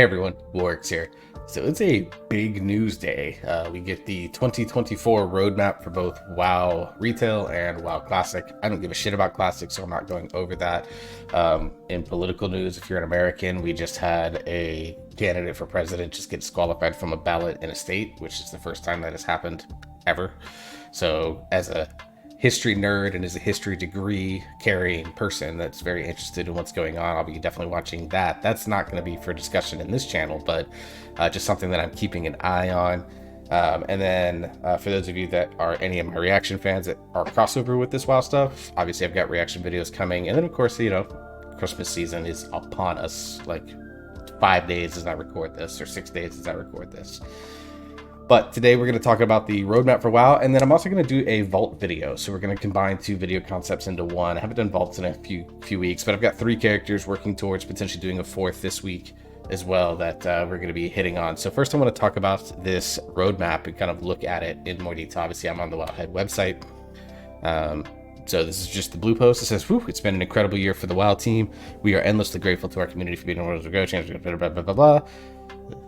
Hey everyone, Warwick's here. So it's a big news day. We get the 2024 roadmap for both WoW Retail and WoW Classic. I don't give a shit about Classic, so I'm not going over that. In political news, if you're an American, we just had a candidate for president just get disqualified from a ballot in a state, which is the first time that has happened ever. So as a history nerd and as a history degree carrying person that's very interested in what's going on, I'll be definitely watching that. That's not going to be for discussion in this channel, but just something that I'm keeping an eye on. And then for those of you that are any of my reaction fans that are crossover with this WoW stuff, obviously I've got reaction videos coming. And then of course, Christmas season is upon us, like 5 days as I record this, or 6 days as I record this. But today we're going to talk about the roadmap for WoW, and then I'm also going to do a Vault video. So we're going to combine two video concepts into one. I haven't done Vaults in a few weeks, but I've got 3 characters working towards potentially doing a 4th this week as well that we're going to be hitting on. So first I want to talk about this roadmap and kind of look at it in more detail. Obviously I'm on the Wowhead website. So this is just the blue post. It says, "Whew, it's been an incredible year for the WoW team. We are endlessly grateful to our community for being able to go, change, blah, blah, blah, blah, blah.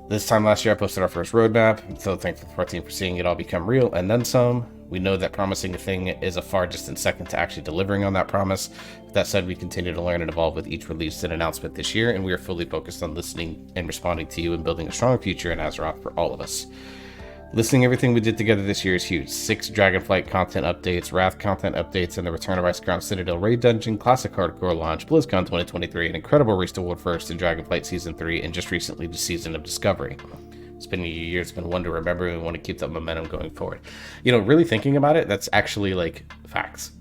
This time last year, I posted our first roadmap. I'm so thankful for our team for seeing it all become real and then some. We know that promising a thing is a far distant second to actually delivering on that promise. That said, we continue to learn and evolve with each release and announcement this year, and we are fully focused on listening and responding to you and building a strong future in Azeroth for all of us. Listing everything we did together this year is huge. 6 Dragonflight content updates, Wrath content updates, and the Return of Icecrown Citadel Raid Dungeon, Classic Hardcore launch, BlizzCon 2023, an incredible race to World First in Dragonflight Season 3, and just recently the Season of Discovery. It's been a year, it's been one to remember, and we want to keep that momentum going forward." Really thinking about it, that's actually like facts.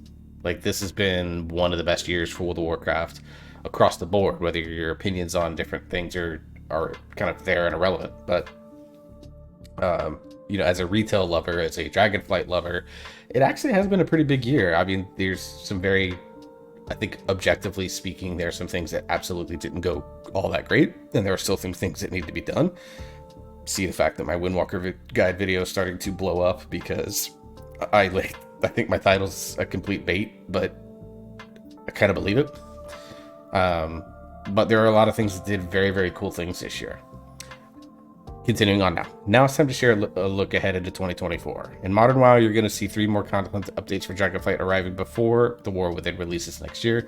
Like, this has been one of the best years for World of Warcraft across the board, whether your opinions on different things are kind of there and irrelevant. But as a retail lover, as a Dragonflight lover, it actually has been a pretty big year. I mean, there's some I think objectively speaking, there are some things that absolutely didn't go all that great, and there are still some things that need to be done. See the fact that my Windwalker guide video is starting to blow up because I think my title's a complete bait, but I kind of believe it. But there are a lot of things that did very, very cool things this year. Continuing on now it's time to share a look ahead into 2024. In Modern WoW, you're going to see 3 more content updates for Dragonflight arriving before the War Within releases next year,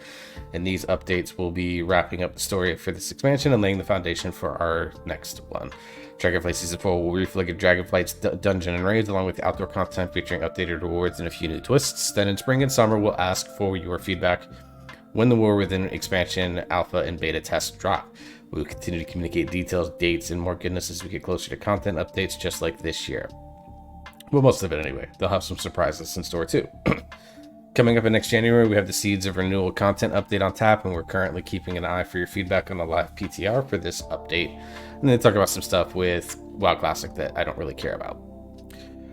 and these updates will be wrapping up the story for this expansion and laying the foundation for our next one. Dragonflight Season 4 will refigure Dragonflight's dungeon and raids, along with the outdoor content featuring updated rewards and a few new twists. Then in spring and summer, we'll ask for your feedback when the War Within expansion, alpha, and beta tests drop. We will continue to communicate details, dates, and more goodness as we get closer to content updates just like this year. Well, most of it anyway. They'll have some surprises in store too. Coming up in next January, we have the Seeds of Renewal content update on tap, and we're currently keeping an eye for your feedback on the live PTR for this update. And then talk about some stuff with WoW Classic that I don't really care about.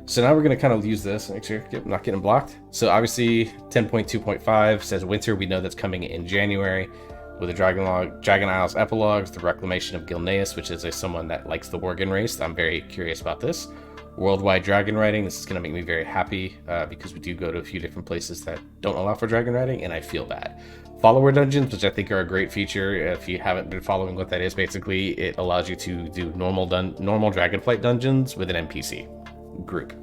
So now we're going to kind of use this, make sure I'm not getting blocked. So obviously 10.2.5 says winter. We know that's coming in January with the Dragon Isles epilogues, the Reclamation of Gilneas, which is someone that likes the Worgen race. I'm very curious about this. Worldwide dragon riding. This is going to make me very happy because we do go to a few different places that don't allow for dragon riding, and I feel bad. Follower dungeons, which I think are a great feature. If you haven't been following what that is, basically it allows you to do normal Dragonflight dungeons with an NPC group.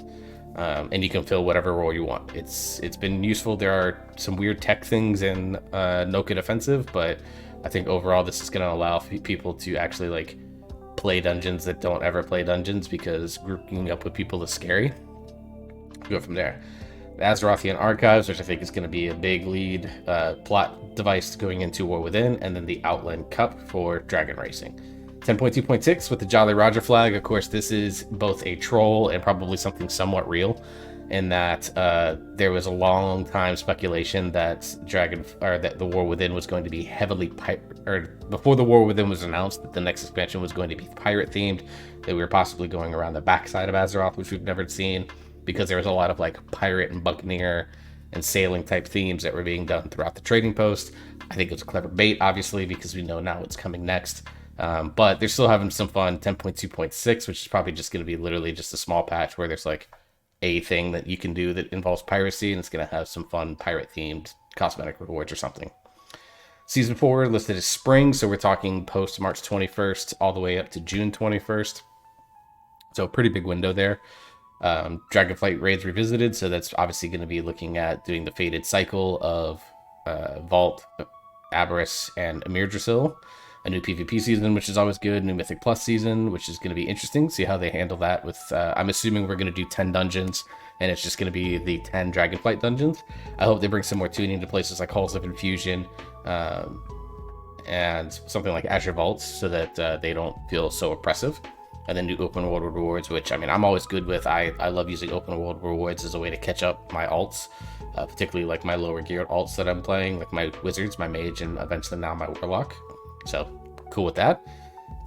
And you can fill whatever role you want. It's been useful. There are some weird tech things in Noka Defensive, but I think overall this is going to allow people to actually play dungeons that don't ever play dungeons, because grouping up with people is scary. Go from there. The Azerothian Archives, which I think is going to be a big lead plot device going into War Within, and then the Outland Cup for Dragon Racing. 10.2.6 with the Jolly Roger flag. Of course, this is both a troll and probably something somewhat real, in that there was a long time speculation that that the War Within was going to be heavily before the War Within was announced, that the next expansion was going to be pirate themed, that we were possibly going around the backside of Azeroth, which we've never seen, because there was a lot of pirate and buccaneer and sailing type themes that were being done throughout the trading post. I think it was a clever bait, obviously, because we know now what's coming next. But they're still having some fun. 10.2.6, which is probably just going to be literally just a small patch where there's a thing that you can do that involves piracy, and it's going to have some fun pirate themed cosmetic rewards or something. Season 4 listed as spring, so we're talking post March 21st all the way up to June 21st. So a pretty big window there. Dragonflight Raids Revisited, so that's obviously going to be looking at doing the fated cycle of Vault, Aberrus, and Emir Drasil. A new PvP season, which is always good. New Mythic Plus season, which is going to be interesting. See how they handle that with... I'm assuming we're going to do 10 dungeons, and it's just going to be the 10 Dragonflight dungeons. I hope they bring some more tuning to places like Halls of Infusion, and something like Azure Vaults, so that they don't feel so oppressive. And then new open world rewards, which, I mean, I'm always good with. I love using open world rewards as a way to catch up my alts, particularly like my lower geared alts that I'm playing, like my wizards, my mage, and eventually now my warlock. So cool with that.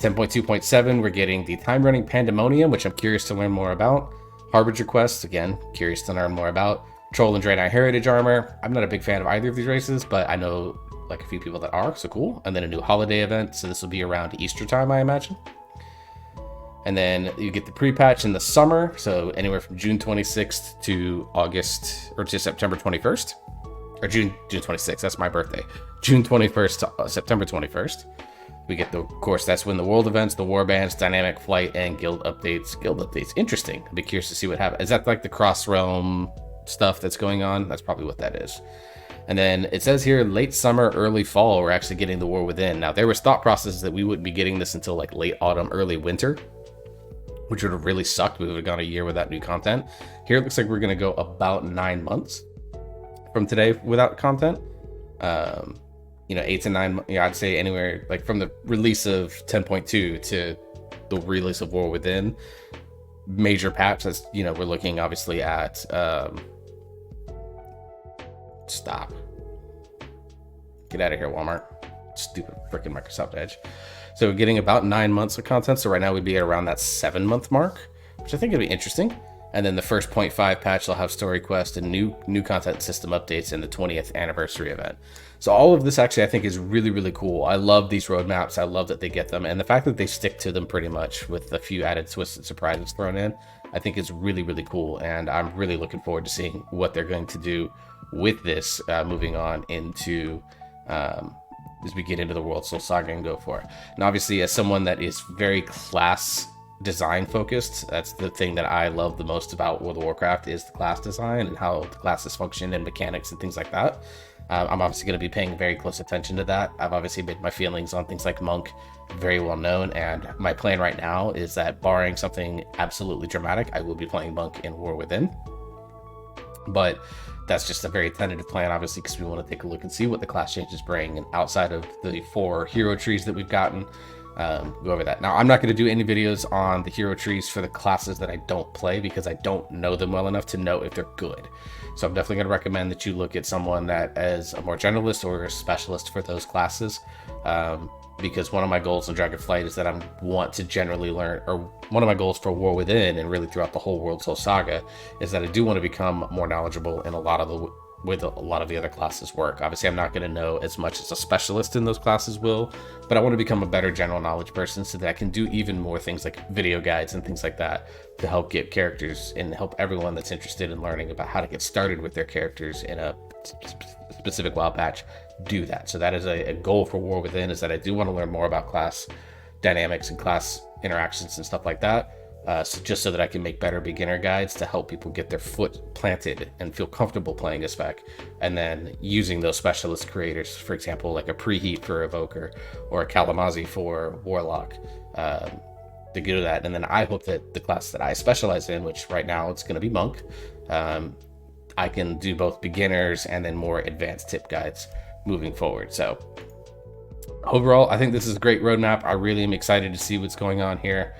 10.2.7, we're getting the time running Pandemonium, which I'm curious to learn more about. Harbinger Quest, again, curious to learn more about. Troll and Draenei Heritage Armor. I'm not a big fan of either of these races, but I know like a few people that are, so cool. And then a new holiday event, so this will be around Easter time, I imagine. And then you get the pre-patch in the summer, so anywhere from June 26th to August, or to September 21st. Or June 26th, that's my birthday. June 21st to September 21st. We get of course, that's when the world events, the warbands, dynamic flight, and guild updates. Guild updates, interesting. I'd be curious to see what happens. Is that like the cross-realm stuff that's going on? That's probably what that is. And then it says here, late summer, early fall, we're actually getting the War Within. Now, there was thought processes that we wouldn't be getting this until like late autumn, early winter, which would have really sucked. We would have gone a year without new content. Here it looks like we're going to go about 9 months from today without content. 8 to 9, I'd say anywhere like from the release of 10.2 to the release of War Within. Major patch, that's, we're looking obviously at stop. Get out of here, Walmart. Stupid freaking Microsoft Edge. So we're getting about 9 months of content. So right now we'd be at around that 7-month mark, which I think would be interesting. And then the first 0.5 patch will have story quest and new content system updates in the 20th anniversary event. So all of this actually I think is really, really cool. I love these roadmaps. I love that they get them. And the fact that they stick to them pretty much with a few added twists and surprises thrown in, I think is really, really cool. And I'm really looking forward to seeing what they're going to do with this moving on into... as we get into the World Soul Saga and go for it. And obviously, as someone that is very class design focused, that's the thing that I love the most about World of Warcraft is the class design and how the classes function and mechanics and things like that. I'm obviously going to be paying very close attention to that. I've obviously made my feelings on things like Monk very well known, and my plan right now is that barring something absolutely dramatic, I will be playing Monk in War Within. But that's just a very tentative plan, obviously, because we want to take a look and see what the class changes bring. And outside of the 4 hero trees that we've gotten, go over that. Now, I'm not going to do any videos on the hero trees for the classes that I don't play because I don't know them well enough to know if they're good. So I'm definitely going to recommend that you look at someone that is a more generalist or a specialist for those classes. Because one of my goals in Dragonflight is that I want to generally learn, or one of my goals for War Within and really throughout the whole World Soul Saga is that I do want to become more knowledgeable in a lot of the other classes work. Obviously, I'm not going to know as much as a specialist in those classes will, but I want to become a better general knowledge person so that I can do even more things like video guides and things like that to help get characters and help everyone that's interested in learning about how to get started with their characters in a specific WoW patch do that. So that is a goal for War Within, is that I do want to learn more about class dynamics and class interactions and stuff like that. So just so that I can make better beginner guides to help people get their foot planted and feel comfortable playing a spec, and then using those specialist creators, for example, like a Preheat for Evoker or a Kalamazi for Warlock, to go to that. And then I hope that the class that I specialize in, which right now it's going to be Monk, I can do both beginners and then more advanced tip guides moving forward. So overall, I think this is a great roadmap. I really am excited to see what's going on here.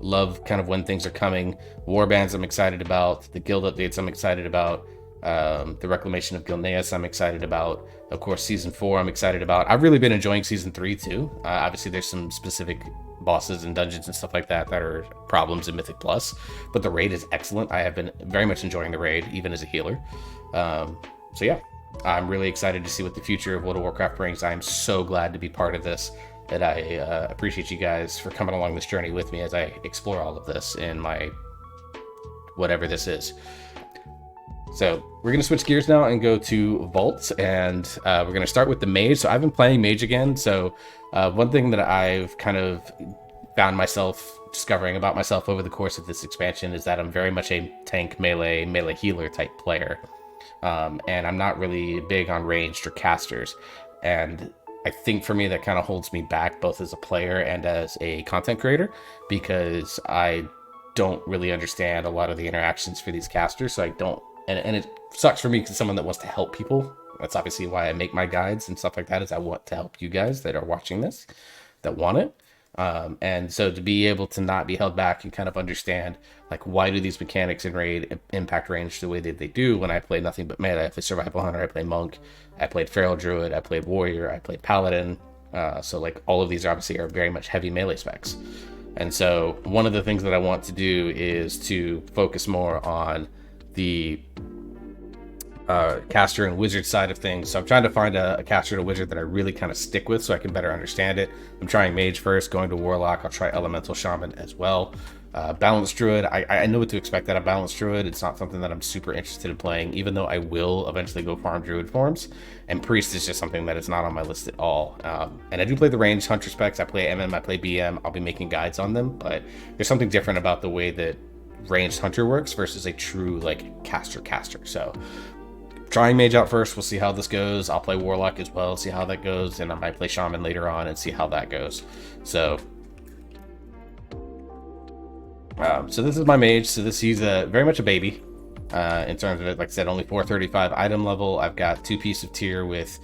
Love kind of when things are coming. Warbands I'm excited about. The guild updates I'm excited about. The Reclamation of Gilneas I'm excited about. Of course, Season 4 I'm excited about. I've really been enjoying Season 3 too. Obviously, there's some specific bosses and dungeons and stuff like that are problems in Mythic Plus, but the raid is excellent. I have been very much enjoying the raid, even as a healer. So yeah, I'm really excited to see what the future of World of Warcraft brings. I'm so glad to be part of this. And I appreciate you guys for coming along this journey with me as I explore all of this in my whatever this is. So we're going to switch gears now and go to Vault, and we're going to start with the Mage. So I've been playing Mage again. So one thing that I've kind of found myself discovering about myself over the course of this expansion is that I'm very much a tank melee healer type player. And I'm not really big on ranged or casters. And I think for me that kind of holds me back both as a player and as a content creator, because I don't really understand a lot of the interactions for these casters. So I don't, and it sucks for me because someone that wants to help people. That's obviously why I make my guides and stuff like that, is I want to help you guys that are watching this, that want it. And so to be able to not be held back and kind of understand, like, why do these mechanics in Raid impact range the way that they do when I play nothing but melee? I play Survival Hunter, I play Monk, I played Feral Druid, I played Warrior, I played Paladin. So like all of these obviously are very much heavy melee specs. And so one of the things that I want to do is to focus more on the caster and wizard side of things. So I'm trying to find a caster and a wizard that I really kind of stick with so I can better understand it. I'm trying mage first, going to warlock. I'll try elemental shaman as well. Balanced druid, I know what to expect out of balanced druid. It's not something that I'm super interested in playing, even though I will eventually go farm druid forms. And priest is just something that is not on my list at all. And I do play the ranged hunter specs. I play MM, I play BM. I'll be making guides on them, but there's something different about the way that ranged hunter works versus a true like caster. So trying mage out first, we'll see how this goes. I'll play warlock as well, see how that goes, and I might play shaman later on and see how that goes. So this is my mage. So he's very much a baby in terms of it. Like I said, only 435 item level. I've got 2-piece of tier with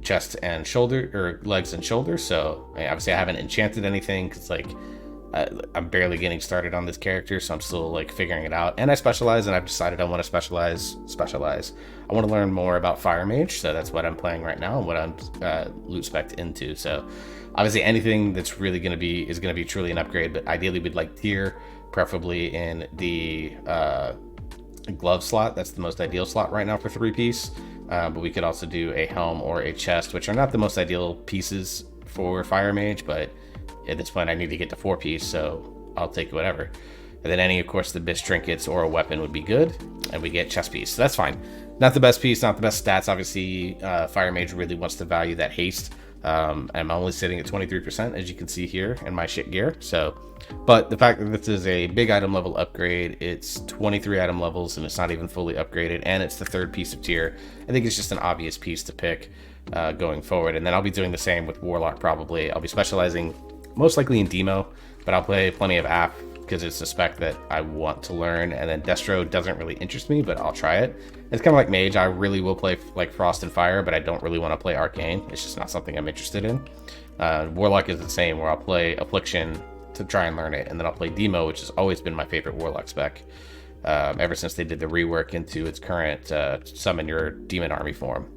chest and shoulder, or legs and shoulders. So obviously I haven't enchanted anything because like I'm barely getting started on this character, so I'm still like figuring it out. And I specialize, and I've decided I want to specialize. I want to learn more about Fire Mage, so that's what I'm playing right now and what I'm loot spec'd into. So obviously anything that's really going to be truly an upgrade, but ideally we'd like tier, preferably in the glove slot. That's the most ideal slot right now for 3-piece. But we could also do a helm or a chest, which are not the most ideal pieces for Fire Mage, but at this point I need to get to 4-piece, so I'll take whatever. And then any, of course, the best trinkets or a weapon would be good, and we get chest piece, so that's fine. Not the best piece, not the best stats. Obviously Fire Mage really wants to value that haste. I'm only sitting at 23%, as you can see here in my shit gear. So, but the fact that this is a big item level upgrade, it's 23 item levels and it's not even fully upgraded, and it's the 3rd piece of tier. I think it's just an obvious piece to pick going forward. And then I'll be doing the same with warlock. Probably I'll be specializing most likely in demo, but I'll play plenty of app because it's a spec that I want to learn. And then Destro doesn't really interest me, but I'll try it. It's kind of like mage. I really will play like Frost and Fire, but I don't really want to play Arcane. It's just not something I'm interested in. Warlock is the same, where I'll play Affliction to try and learn it, and then I'll play Demo, which has always been my favorite warlock spec ever since they did the rework into its current summon your demon army form.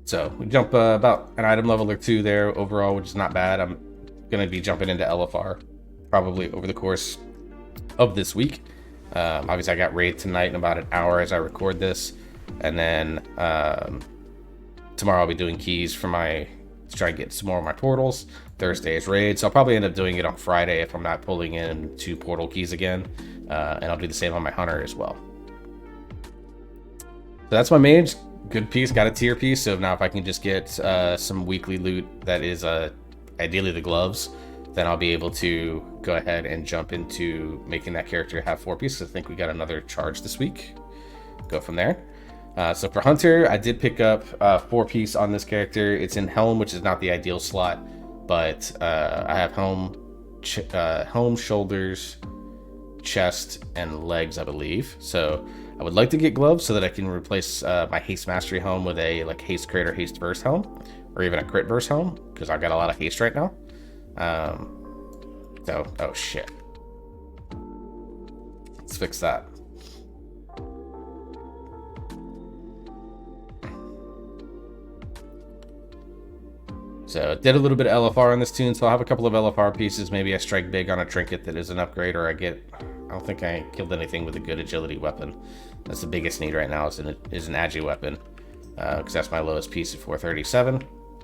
So we jump about an item level or 2 there overall, which is not bad. I'm going to be jumping into LFR probably over the course of this week. Obviously I got raid tonight in about an hour as I record this, and then tomorrow I'll be doing keys for to try and get some more of my portals. Thursday is raid, so I'll probably end up doing it on Friday if I'm not pulling in 2 portal keys again, and I'll do the same on my hunter as well. So that's my mage. Good piece, got a tier piece. So now if I can just get some weekly loot that is ideally the gloves, then I'll be able to go ahead and jump into making that character have 4 pieces. I think we got another charge this week. Go from there. So for Hunter, I did pick up 4-piece on this character. It's in Helm, which is not the ideal slot, but I have Helm, shoulders, chest, and legs, I believe. So I would like to get gloves so that I can replace my haste mastery helm with a like haste crit or haste burst helm, or even a crit burst helm, because I've got a lot of haste right now. Oh shit. Let's fix that. So did a little bit of LFR on this tune, so I'll have a couple of LFR pieces. Maybe I strike big on a trinket that is an upgrade, or I don't think I killed anything with a good agility weapon. That's the biggest need right now is an agi weapon, because that's my lowest piece of 437.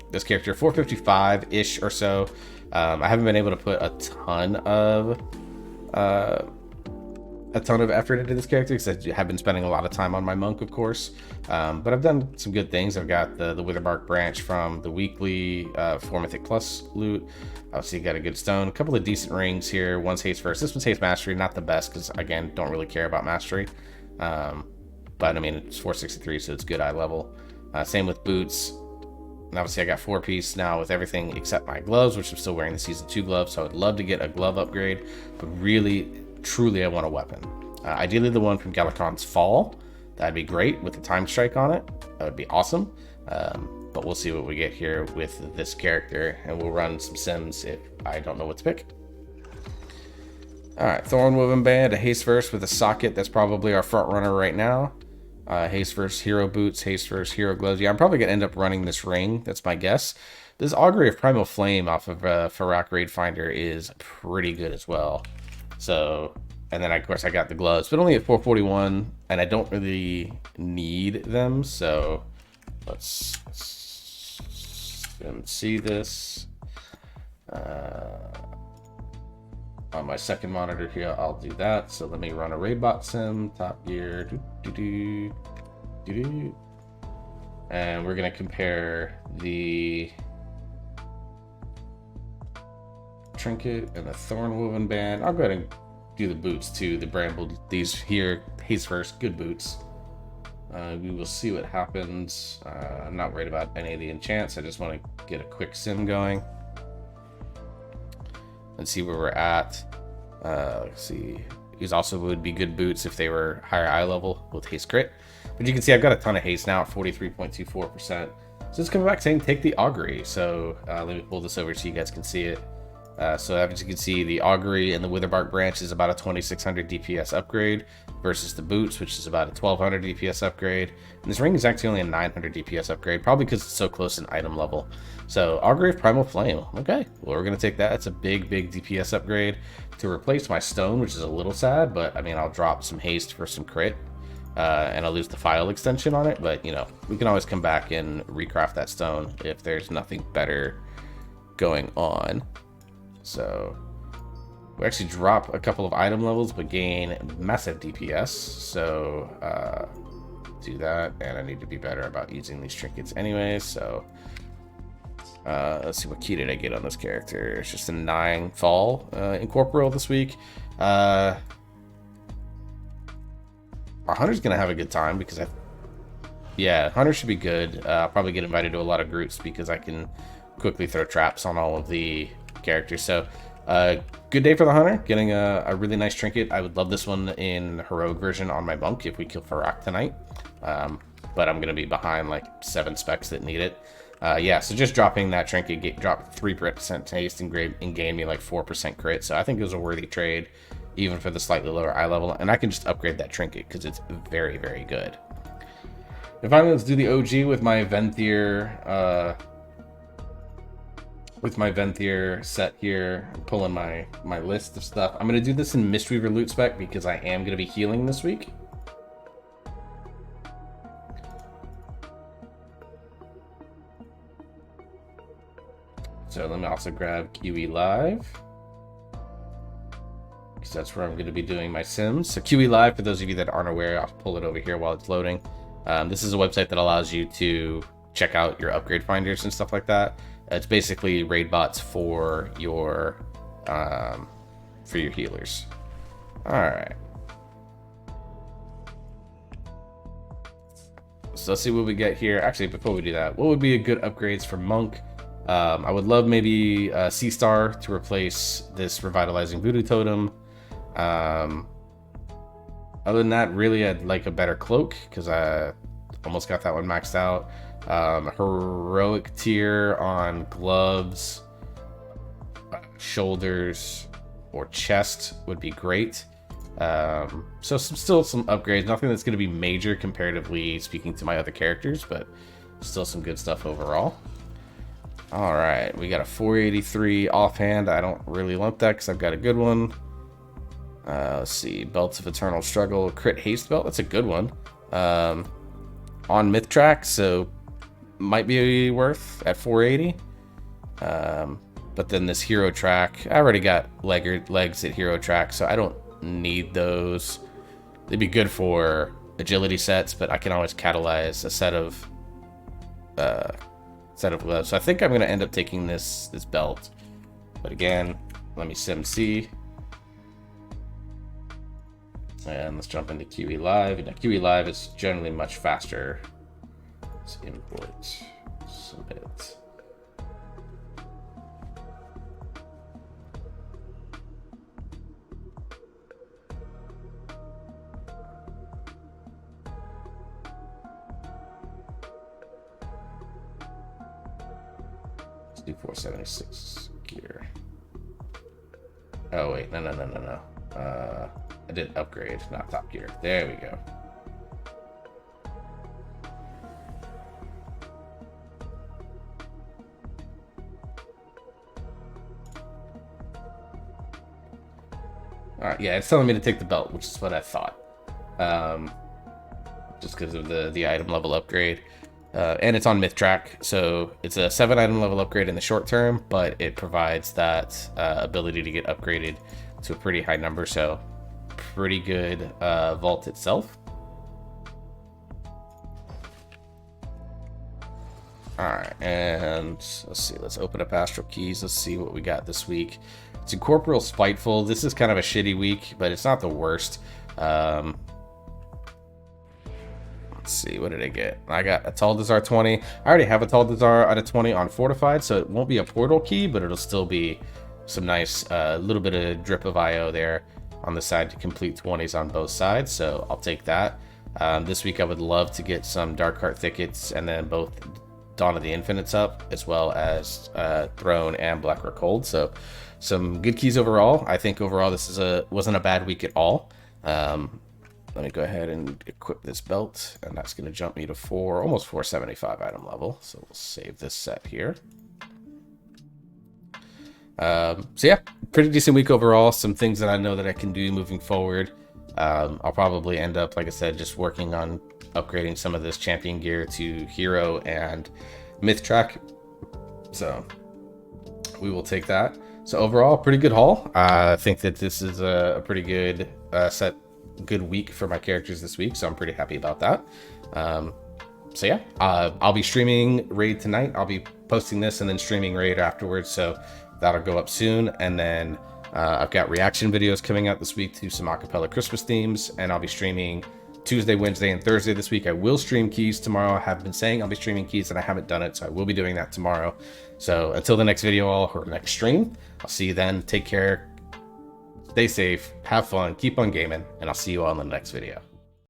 This character 455-ish or so. I haven't been able to put a ton of a ton of effort into this character because I have been spending a lot of time on my monk, of course. But I've done some good things. I've got the Witherbark branch from the weekly 4 Mythic Plus loot. Obviously, got a good stone. A couple of decent rings here. One's Haste First. This one's Haste Mastery. Not the best because, again, don't really care about Mastery. But, I mean, it's 463, so it's good eye level. Same with boots. And obviously, I got 4-piece now with everything except my gloves, which I'm still wearing the Season 2 gloves. So I would love to get a glove upgrade. But really, truly, I want a weapon. Ideally, the one from Galakrond's Fall. That'd be great with the Time Strike on it. That would be awesome. But we'll see what we get here with this character. And we'll run some sims if I don't know what to pick. Alright, Thornwoven Band, a Haste First with a socket. That's probably our front runner right now. Haste First Hero Boots, Haste First Hero Gloves. Yeah, I'm probably going to end up running this ring. That's my guess. This Augury of Primal Flame off of Farak Raid Finder is pretty good as well. So, and then of course I got the gloves, but only at 441, and I don't really need them. So let's see this. On my second monitor here, I'll do that. So let me run a Raidbot sim, Top Gear, and we're gonna compare the trinket and the Thornwoven Band. I'll go ahead and do the boots too. The Bramble, these here, Haste First, good boots. We will see what happens. I'm not worried about any of the enchants. I just want to get a quick sim going and see where we're at. Let's see. These also would be good boots if they were higher eye level with haste crit. But you can see I've got a ton of haste now at 43.24%. So it's coming back saying take the Augury. So let me pull this over so you guys can see it. So as you can see, the Augury and the Witherbark branch is about a 2600 DPS upgrade versus the boots, which is about a 1200 DPS upgrade. And this ring is actually only a 900 DPS upgrade, probably because it's so close in item level. So Augury of Primal Flame. Okay, well, we're going to take that. It's a big DPS upgrade to replace my stone, which is a little sad, but I mean, I'll drop some haste for some crit. And I'll lose the file extension on it, but you know, we can always come back and recraft that stone if there's nothing better going on. So we actually drop a couple of item levels but gain massive DPS. So do that, and I need to be better about using these trinkets anyway. So let's see, what key did I get on this character? It's just a 9 fall incorporeal this week. Hunter's gonna have a good time because Hunter should be good. I'll probably get invited to a lot of groups because I can quickly throw traps on all of the characters. So good day for the Hunter, getting a really nice trinket. I would love this one in heroic version on my monk if we kill Farak tonight, but I'm gonna be behind like 7 specs that need it. So just dropping that trinket dropped 3% haste and gained me like 4% crit. So I think it was a worthy trade, even for the slightly lower eye level, and I can just upgrade that trinket because it's very, very good. And finally, let's do the OG with my Venthyr set here. I'm pulling my list of stuff. I'm going to do this in Mistweaver loot spec because I am going to be healing this week. So let me also grab QE Live, because that's where I'm going to be doing my sims. So QE Live, for those of you that aren't aware, I'll pull it over here while it's loading. This is a website that allows you to check out your upgrade finders and stuff like that. It's basically raid bots for your healers. All right. So let's see what we get here. Actually, before we do that, what would be a good upgrades for monk? I would love maybe Sea Star to replace this revitalizing voodoo totem. Other than that, really, I'd like a better cloak because I almost got that one maxed out. Heroic tier on gloves, shoulders, or chest would be great. So still some upgrades. Nothing that's going to be major comparatively speaking to my other characters, but still some good stuff overall. All right, we got a 483 offhand. I don't really want that because I've got a good one. Let's see, Belts of Eternal Struggle, crit haste belt. That's a good one. On myth track, so might be worth at 480. But then this hero track, I already got legs at hero track, so I don't need those. They'd be good for agility sets, but I can always catalyze a set of gloves. So I think I'm gonna end up taking this belt. But again, let me sim C. And let's jump into QE Live. Now QE Live is generally much faster. Let's import submit. Let's do 476 gear. Oh wait, no. I did upgrade, not top gear. There we go. Alright, yeah, it's telling me to take the belt, which is what I thought. Just because of the item level upgrade. And it's on Myth Track, so it's a 7 item level upgrade in the short term, but it provides that ability to get upgraded to a pretty high number, so pretty good vault itself. Alright, and let's see, let's open up Astral Keys, let's see what we got this week. It's Incorporeal Spiteful. This is kind of a shitty week, but it's not the worst. Let's see, what did I get? I got a Taldazar 20. I already have a Taldazar out of 20 on Fortified, so it won't be a portal key, but it'll still be some nice little bit of drip of IO there on the side to complete 20s on both sides, so I'll take that. This week I would love to get some Darkheart Thickets and then both Dawn of the Infinites up, as well as Throne and Blackrock Hold, so some good keys overall. I think overall this wasn't a bad week at all. Let me go ahead and equip this belt, and that's going to jump me to almost 475 item level. So we'll save this set here. So yeah, pretty decent week overall. Some things that I know that I can do moving forward. I'll probably end up, like I said, just working on upgrading some of this champion gear to hero and myth track. So we will take that. So overall, pretty good haul. I think that this is a pretty good good week for my characters this week, so I'm pretty happy about that. So yeah, I'll be streaming Raid tonight. I'll be posting this and then streaming Raid afterwards, so that'll go up soon. And then I've got reaction videos coming out this week to some acapella Christmas themes, and I'll be streaming Tuesday, Wednesday, and Thursday this week. I will stream keys tomorrow. I have been saying I'll be streaming keys, and I haven't done it, so I will be doing that tomorrow. So until the next video or next stream, I'll see you then. Take care, stay safe, have fun, keep on gaming, and I'll see you all in the next video.